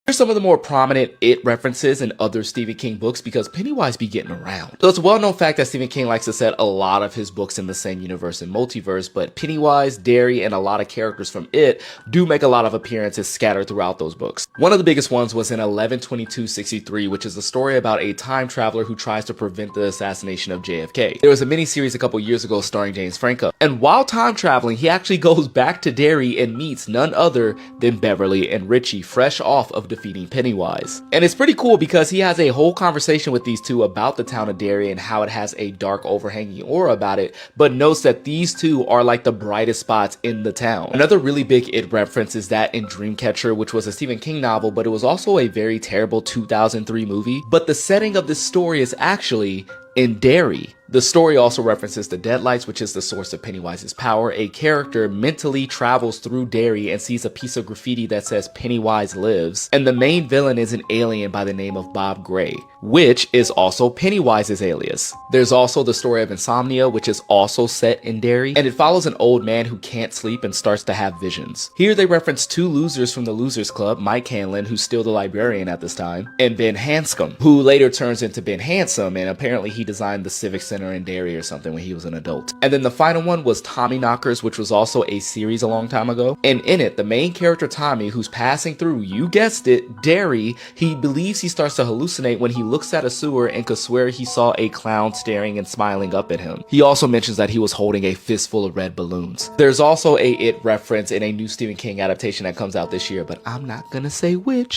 Here's some of the more prominent It references in other Stephen King books because Pennywise be getting around. So it's a well-known fact that Stephen King likes to set a lot of his books in the same universe and multiverse, but Pennywise, Derry, and a lot of characters from It do make a lot of appearances scattered throughout those books. One of the biggest ones was in 11/22/63, which is a story about a time traveler who tries to prevent the assassination of JFK. There was a miniseries a couple years ago starring James Franco, and while time traveling, he actually goes back to Derry and meets none other than Beverly and Richie, fresh off of defeating Pennywise. And it's pretty cool because he has a whole conversation with these two about the town of Derry and how it has a dark overhanging aura about it, but notes that these two are like the brightest spots in the town. Another really big It reference is that in Dreamcatcher, which was a Stephen King novel, but it was also a very terrible 2003 movie. But the setting of this story is actually in Derry. The story also references the Deadlights, which is the source of Pennywise's power. A character mentally travels through Derry and sees a piece of graffiti that says Pennywise lives. And the main villain is an alien by the name of Bob Gray, which is also Pennywise's alias. There's also the story of Insomnia, which is also set in Derry, and it follows an old man who can't sleep and starts to have visions. Here they reference two losers from the Losers Club, Mike Hanlon, who's still the librarian at this time, and Ben Hanscom, who later turns into Ben Handsome, and apparently he designed the Civic Center in Derry or something when he was an adult. And then the final one was Tommy Knockers, which was also a series a long time ago. And in it, the main character Tommy, who's passing through, you guessed it, Derry, he believes he starts to hallucinate when he looks at a sewer and could swear he saw a clown staring and smiling up at him. He also mentions that he was holding a fistful of red balloons. There's also a It reference in a new Stephen King adaptation that comes out this year, but I'm not gonna say which.